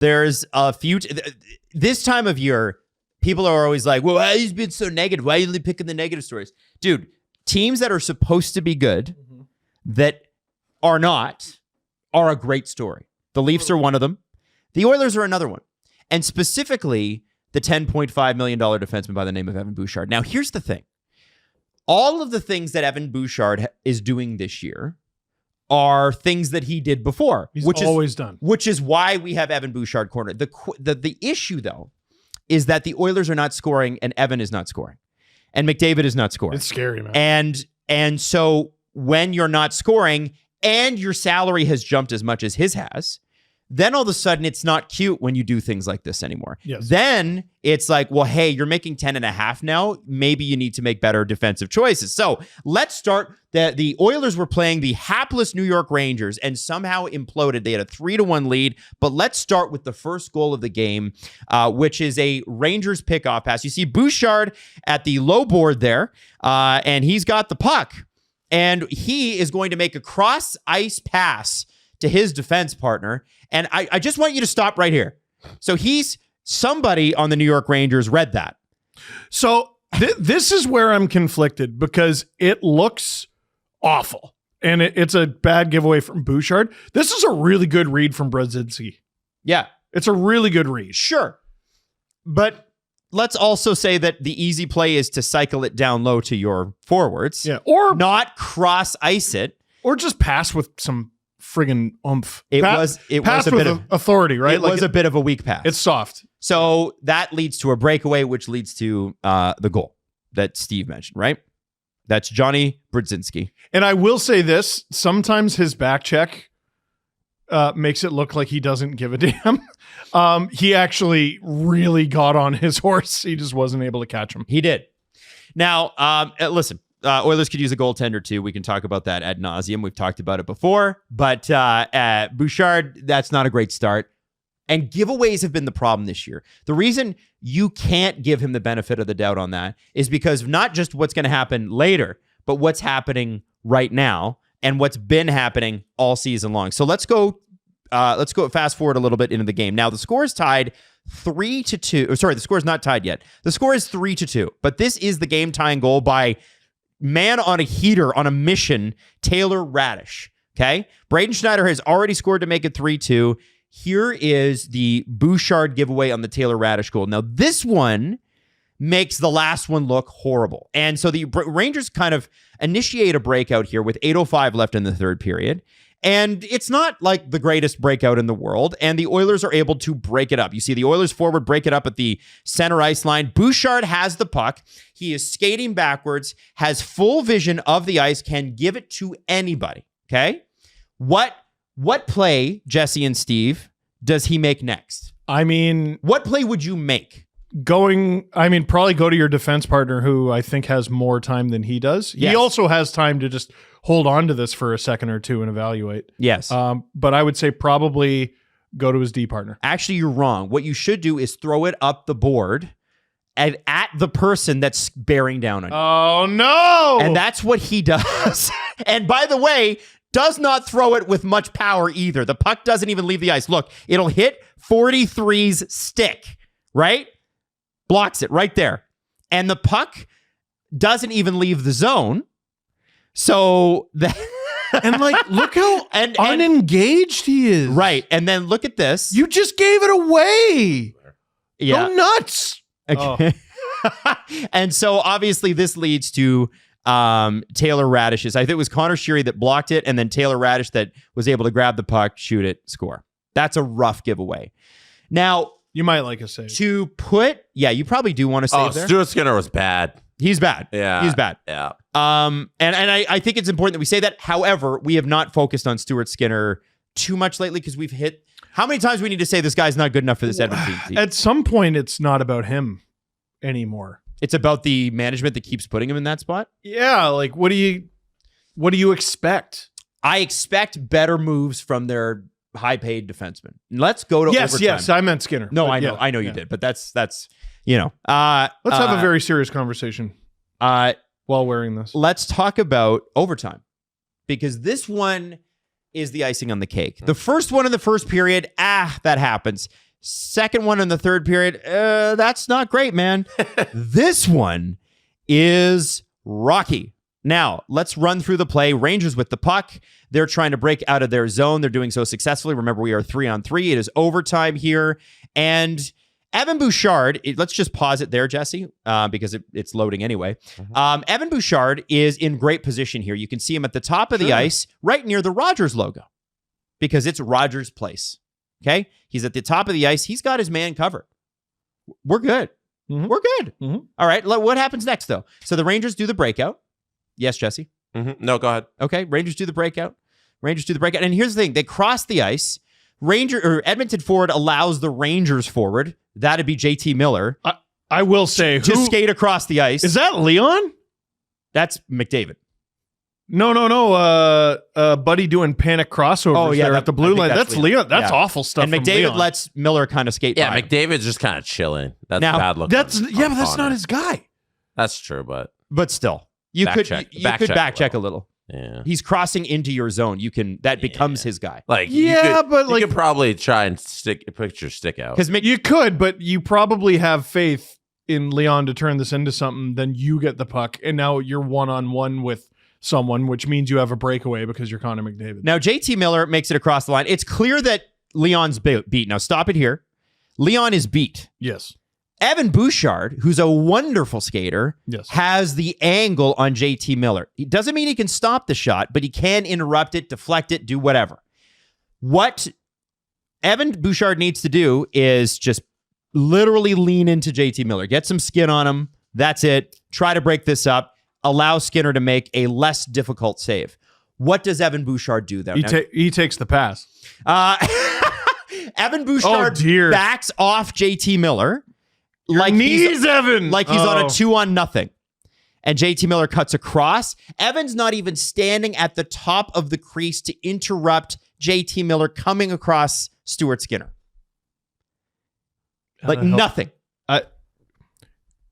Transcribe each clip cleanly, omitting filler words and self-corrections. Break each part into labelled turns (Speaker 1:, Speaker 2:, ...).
Speaker 1: There's a few... This time of year, people are always like, well, why he's been so negative? Why are you only picking the negative stories? Dude, teams that are supposed to be good, that are not, are a great story. The Leafs are one of them. The Oilers are another one. And specifically, the $10.5 million defenseman by the name of Evan Bouchard. Now, here's the thing. All of the things that Evan Bouchard is doing this year are things that he did before.
Speaker 2: He's always done.
Speaker 1: Which is why we have Evan Bouchard cornered. The issue, though, is that the Oilers are not scoring and Evan is not scoring. And McDavid is not scoring.
Speaker 2: It's scary, man.
Speaker 1: And so when you're not scoring and your salary has jumped as much as his has, then all of a sudden it's not cute when you do things like this anymore.
Speaker 2: Yes.
Speaker 1: Then it's like, well, hey, you're making 10.5 now. Maybe you need to make better defensive choices. So let's start. The Oilers were playing the hapless New York Rangers and somehow imploded. They had a 3-1 lead. But let's start with the first goal of the game, which is a Rangers pickoff pass. You see Bouchard at the low board there, and he's got the puck. And he is going to make a cross-ice pass to his defense partner. And I just want you to stop right here. So somebody on the New York Rangers read that.
Speaker 2: So this is where I'm conflicted because it looks awful. And it's a bad giveaway from Bouchard. This is a really good read from Brzezinski.
Speaker 1: Yeah.
Speaker 2: It's a really good read.
Speaker 1: Sure. But let's also say that the easy play is to cycle it down low to your forwards.
Speaker 2: Yeah. Or
Speaker 1: not cross-ice it.
Speaker 2: Or just pass with some friggin' oomph.
Speaker 1: It was a bit of
Speaker 2: authority, right?
Speaker 1: It was a bit of a weak pass.
Speaker 2: It's soft.
Speaker 1: So that leads to a breakaway, which leads to the goal that Steve mentioned, right? That's Johnny Brzezinski.
Speaker 2: And I will say this, sometimes his back check makes it look like he doesn't give a damn. He actually really got on his horse. He just wasn't able to catch him.
Speaker 1: He did. Now, listen, Oilers could use a goaltender too. We can talk about that ad nauseum. We've talked about it before. But Bouchard, that's not a great start. And giveaways have been the problem this year. The reason you can't give him the benefit of the doubt on that is because of not just what's going to happen later, but what's happening right now and what's been happening all season long. So let's go fast forward a little bit into the game. Now the score is tied 3-2. Sorry, the score is not tied yet. The score is 3-2. But this is the game tying goal by man on a heater on a mission, Taylor Radish. Okay, Braden Schneider has already scored to make it 3-2. Here is the Bouchard giveaway on the Taylor Radish goal. Now, this one makes the last one look horrible. And so the Rangers kind of initiate a breakout here with 8:05 left in the third period. And it's not like the greatest breakout in the world. And the Oilers are able to break it up. You see the Oilers forward break it up at the center ice line. Bouchard has the puck. He is skating backwards, has full vision of the ice, can give it to anybody. Okay? What play, Jesse and Steve, does he make next?
Speaker 2: I mean,
Speaker 1: what play would you make?
Speaker 2: Probably go to your defense partner who I think has more time than he does. Yes. He also has time to just hold on to this for a second or two and evaluate.
Speaker 1: Yes.
Speaker 2: But I would say probably go to his D partner.
Speaker 1: Actually, you're wrong. What you should do is throw it up the board at the person that's bearing down on you.
Speaker 2: Oh, no!
Speaker 1: And that's what he does. And by the way, does not throw it with much power either. The puck doesn't even leave the ice. Look, it'll hit 43's stick, right? Blocks it right there. And the puck doesn't even leave the zone. So
Speaker 2: and look how unengaged he is.
Speaker 1: Right. And then look at this.
Speaker 2: You just gave it away.
Speaker 1: Yeah.
Speaker 2: Go nuts.
Speaker 1: Okay. Oh. And so obviously this leads to Taylor Radish's. I think it was Connor Sheary that blocked it, and then Taylor Radish that was able to grab the puck, shoot it, score. That's a rough giveaway. Now,
Speaker 2: you might like a save.
Speaker 1: You probably do want to save there.
Speaker 3: Stuart Skinner was bad.
Speaker 1: He's bad.
Speaker 3: Yeah.
Speaker 1: He's bad.
Speaker 3: Yeah.
Speaker 1: And I think it's important that we say that. However, we have not focused on Stuart Skinner too much lately because we've hit how many times we need to say this guy's not good enough for this Edmonton team?
Speaker 2: At some point, it's not about him anymore.
Speaker 1: It's about the management that keeps putting him in that spot.
Speaker 2: Yeah, like what do you expect?
Speaker 1: I expect better moves from their high-paid defensemen. Let's go to overtime.
Speaker 2: Yes, I meant Skinner.
Speaker 1: No, I know you did, but that's let's have
Speaker 2: a very serious conversation while wearing this.
Speaker 1: Let's talk about overtime because this one is the icing on the cake. The first one in the first period, that happens. Second one in the third period, that's not great, man. This one is rocky. Now, let's run through the play. Rangers with the puck. They're trying to break out of their zone. They're doing so successfully. Remember, we are 3-on-3. It is overtime here. And Evan Bouchard, let's just pause it there, Jesse, because it's loading anyway. Evan Bouchard is in great position here. You can see him at the top of the ice, right near the Rogers logo, because it's Rogers Place. Okay? He's at the top of the ice. He's got his man covered. We're good. We're good. All right. What happens next, though? So the Rangers do the breakout. Yes, Jesse?
Speaker 3: No, go ahead.
Speaker 1: Okay. Rangers do the breakout. And here's the thing. They cross the ice. Edmonton forward allows the Rangers forward. That'd be JT Miller.
Speaker 2: I will say,
Speaker 1: to skate across the ice.
Speaker 2: Is that Leon?
Speaker 1: That's McDavid.
Speaker 2: No. Buddy doing panic crossovers there at the blue line. That's Leon. That's awful stuff.
Speaker 1: And McDavid lets Miller kind of skate by.
Speaker 3: McDavid's just kind of chilling. That's
Speaker 1: now,
Speaker 3: bad look.
Speaker 2: But that's not his guy.
Speaker 3: That's true, but
Speaker 1: still, you could back check a little.
Speaker 3: Yeah.
Speaker 1: He's crossing into your zone. That becomes his guy.
Speaker 3: You could probably try and put your stick out.
Speaker 2: Because you could, but you probably have faith in Leon to turn this into something. Then you get the puck, and now you're one-on-one with someone, which means you have a breakaway because you're Connor McDavid.
Speaker 1: Now, JT Miller makes it across the line. It's clear that Leon's beat. Now, stop it here. Leon is beat.
Speaker 2: Yes.
Speaker 1: Evan Bouchard, who's a wonderful skater, has the angle on JT Miller. It doesn't mean he can stop the shot, but he can interrupt it, deflect it, do whatever. What Evan Bouchard needs to do is just literally lean into JT Miller. Get some skin on him. That's it. Try to break this up. Allow Skinner to make a less difficult save. What does Evan Bouchard do, though?
Speaker 2: He takes the pass.
Speaker 1: Evan Bouchard backs off JT Miller. He's on a 2-on-0. And JT Miller cuts across. Evan's not even standing at the top of the crease to interrupt JT Miller coming across Stuart Skinner. Nothing.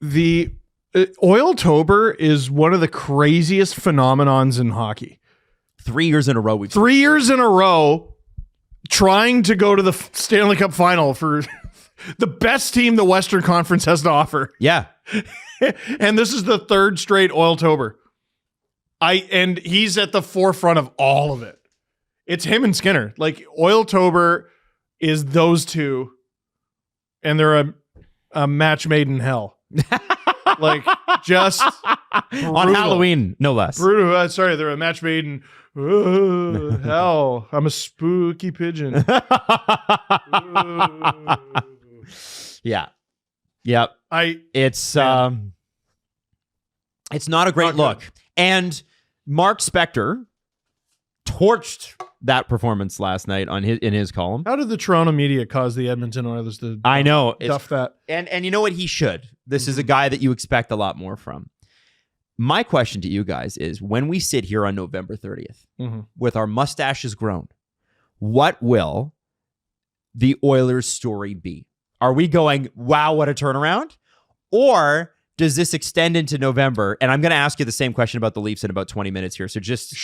Speaker 2: The Oiltober is one of the craziest phenomenons in hockey.
Speaker 1: 3 years in a row.
Speaker 2: 3 years in a row trying to go to the Stanley Cup final for the best team the Western Conference has to offer.
Speaker 1: Yeah.
Speaker 2: And this is the third straight Oiltober. And he's at the forefront of all of it. It's him and Skinner. Oiltober is those two, and they're a match made in hell. Just brutal.
Speaker 1: On Halloween, no less.
Speaker 2: Brutal. Sorry, they're a match made in hell. I'm a spooky pigeon.
Speaker 1: Yeah. Yep. It's not a great look. And Mark Spector torched that performance last night in his column.
Speaker 2: How did the Toronto media cause the Edmonton Oilers to duff that?
Speaker 1: And you know what? He should. This is a guy that you expect a lot more from. My question to you guys is, when we sit here on November 30th with our mustaches grown, what will the Oilers story be? Are we going, wow, what a turnaround? Or does this extend into November? And I'm going to ask you the same question about the Leafs in about 20 minutes here. So just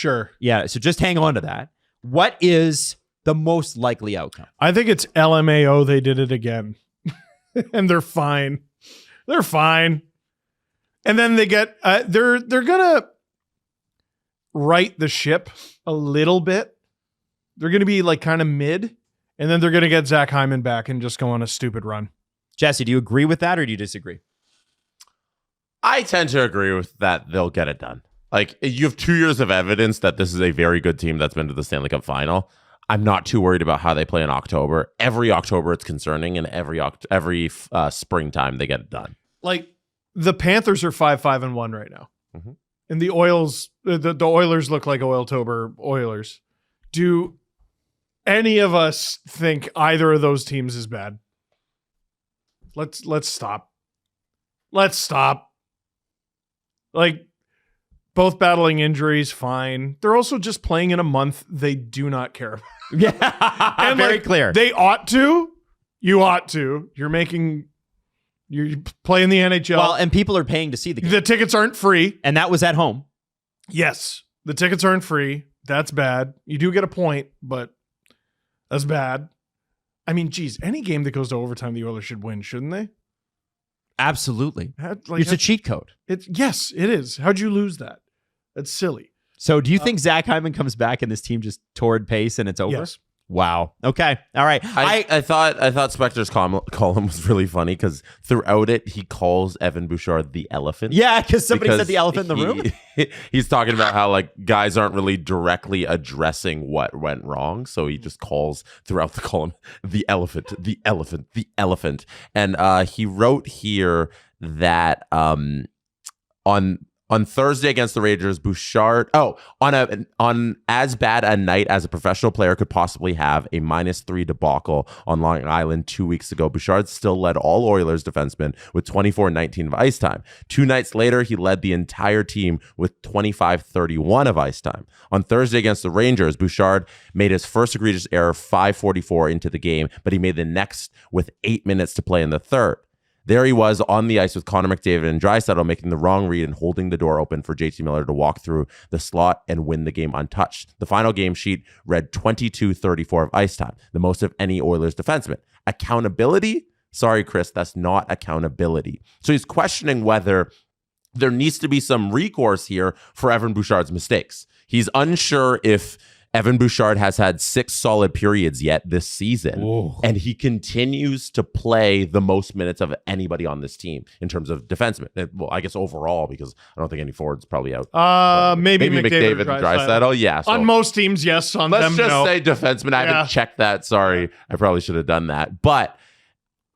Speaker 1: hang on to that. What is the most likely outcome?
Speaker 2: I think it's LMAO. They did it again. And they're fine. They're fine. And then they get, they're going to right the ship a little bit. They're going to be kind of mid. And then they're going to get Zach Hyman back and just go on a stupid run.
Speaker 1: Jesse, do you agree with that or do you disagree?
Speaker 3: I tend to agree with that. They'll get it done. You have 2 years of evidence that this is a very good team that's been to the Stanley Cup final. I'm not too worried about how they play in October. Every October it's concerning, and every springtime they get it done.
Speaker 2: The Panthers are 5-5-1 right now. And the Oilers look like Oiltober Oilers. Do any of us think either of those teams is bad? Let's stop. Let's stop. Both battling injuries, fine. They're also just playing in a month they do not care about.
Speaker 1: Yeah, and very clear.
Speaker 2: They ought to. You ought to. You're playing the NHL.
Speaker 1: Well, and people are paying to see the game.
Speaker 2: The tickets aren't free.
Speaker 1: And that was at home.
Speaker 2: Yes. The tickets aren't free. That's bad. You do get a point, but that's bad. I mean, geez, any game that goes to overtime, the Oilers should win, shouldn't they?
Speaker 1: Absolutely. It's a cheat code.
Speaker 2: Yes, it is. How'd you lose that? That's silly.
Speaker 1: So do you think Zach Hyman comes back and this team just toward pace and it's over?
Speaker 2: Yes.
Speaker 1: Wow. Okay. All right.
Speaker 3: I thought Spector's column was really funny because throughout it he calls Evan Bouchard the elephant.
Speaker 1: Yeah, because somebody said the elephant in the room.
Speaker 3: He's talking about how like guys aren't really directly addressing what went wrong, so he just calls throughout the column the elephant, the elephant, the elephant. And he wrote here that on Thursday against the Rangers, Bouchard, on as bad a night as a professional player could possibly have, a -3 debacle on Long Island 2 weeks ago, Bouchard still led all Oilers defensemen with 24-19 of ice time. 2 nights later, he led the entire team with 25-31 of ice time. On Thursday against the Rangers, Bouchard made his first egregious error 5:44 into the game, but he made the next with 8 minutes to play in the third. There he was on the ice with Connor McDavid and Draisaitl making the wrong read and holding the door open for JT Miller to walk through the slot and win the game untouched. The final game sheet read 22-34 of ice time, the most of any Oilers defenseman. Accountability? Sorry, Chris, that's not accountability. So he's questioning whether there needs to be some recourse here for Evan Bouchard's mistakes. He's unsure if Evan Bouchard has had 6 solid periods yet this season, and he continues to play the most minutes of anybody on this team in terms of defensemen. Well, I guess overall, because I don't think any forwards probably out.
Speaker 2: Maybe McDavid and
Speaker 3: Draisaitl. Yeah. So
Speaker 2: on most teams, yes. On
Speaker 3: let's
Speaker 2: them,
Speaker 3: just
Speaker 2: no.
Speaker 3: say defensemen. I haven't checked that. Sorry. I probably should have done that. But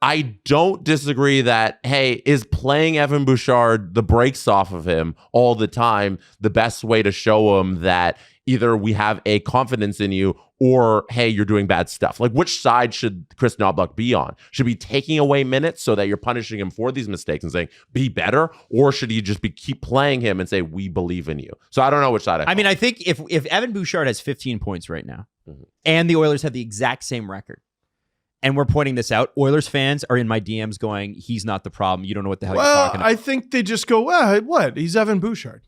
Speaker 3: I don't disagree that, hey, is playing Evan Bouchard the brakes off of him all the time the best way to show him that either we have a confidence in you or, hey, you're doing bad stuff? Like, which side should Chris Knobloch be on? Should be taking away minutes so that you're punishing him for these mistakes and saying, be better? Or should he just keep playing him and say, we believe in you? So I don't know which side I
Speaker 1: mean, I think if Evan Bouchard has 15 points right now and the Oilers have the exact same record, and we're pointing this out, Oilers fans are in my DMs going, he's not the problem. You don't know what the hell you're talking about.
Speaker 2: I think they just go, well, what? He's Evan Bouchard.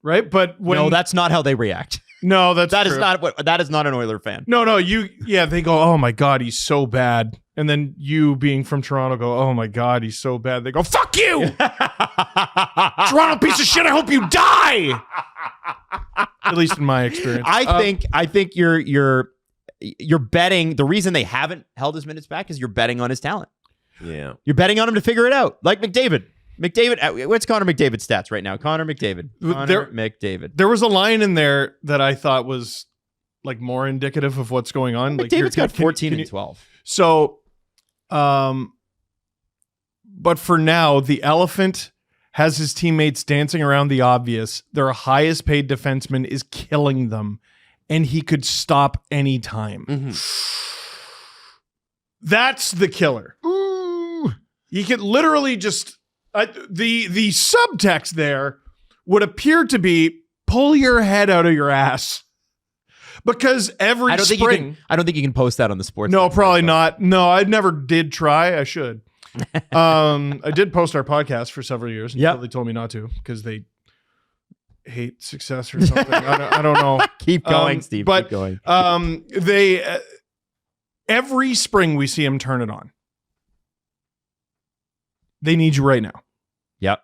Speaker 2: Right? But
Speaker 1: no, that's not how they react.
Speaker 2: No, that
Speaker 1: is not an Oiler fan.
Speaker 2: No, they go, oh my God, he's so bad. And then you being from Toronto go, oh my God, he's so bad. They go, fuck you! Toronto piece of shit, I hope you die! At least in my experience.
Speaker 1: I think you're betting. The reason they haven't held his minutes back is you're betting on his talent.
Speaker 3: Yeah.
Speaker 1: You're betting on him to figure it out. Like McDavid. What's Connor McDavid's stats right now? Connor McDavid. McDavid.
Speaker 2: There was a line in there that I thought was like more indicative of what's going on.
Speaker 1: McDavid's got 14 and 12.
Speaker 2: So, but for now, the elephant has his teammates dancing around the obvious. Their highest paid defenseman is killing them, and he could stop any time. That's the killer. Ooh. He could literally just... the subtext there would appear to be pull your head out of your ass, because every spring
Speaker 1: I don't think you can post that on the sports.
Speaker 2: No, probably not. No, I never did try. I should. I did post our podcast for several years until they told me not to because they hate success or something. I don't know.
Speaker 1: Keep going, Steve.
Speaker 2: But
Speaker 1: keep going.
Speaker 2: They every spring we see them turn it on. They need you right now.
Speaker 1: Yep.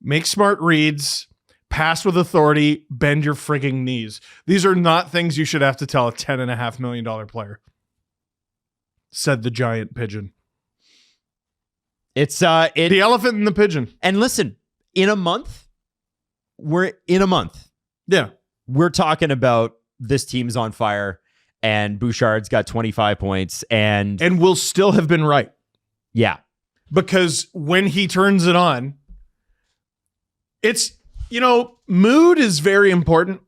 Speaker 2: Make smart reads, pass with authority, bend your frigging knees. These are not things you should have to tell a $10.5 million player, said the giant pigeon.
Speaker 1: It's
Speaker 2: the elephant and the pigeon.
Speaker 1: And listen, in a month, we're talking about this team's on fire and Bouchard's got 25 points and
Speaker 2: we'll still have been right.
Speaker 1: Yeah.
Speaker 2: Because when he turns it on, it's, mood is very important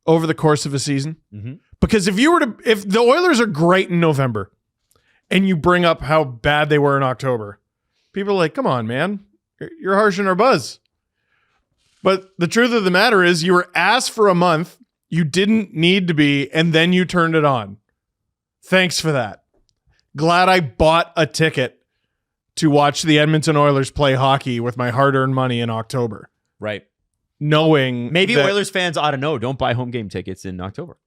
Speaker 2: over the course of a season. Mm-hmm. Because if the Oilers are great in November and you bring up how bad they were in October, people are like, come on, man, you're harshing our buzz. But the truth of the matter is you were asked for a month, you didn't need to be, and then you turned it on. Thanks for that. Glad I bought a ticket to watch the Edmonton Oilers play hockey with my hard-earned money in October.
Speaker 1: Right.
Speaker 2: Knowing
Speaker 1: maybe Oilers fans ought to know, don't buy home game tickets in October.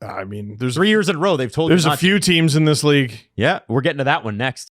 Speaker 2: I mean, there's
Speaker 1: 3 years in a row they've told you
Speaker 2: there's a
Speaker 1: not
Speaker 2: few teams in this league.
Speaker 1: Yeah, we're getting to that one next.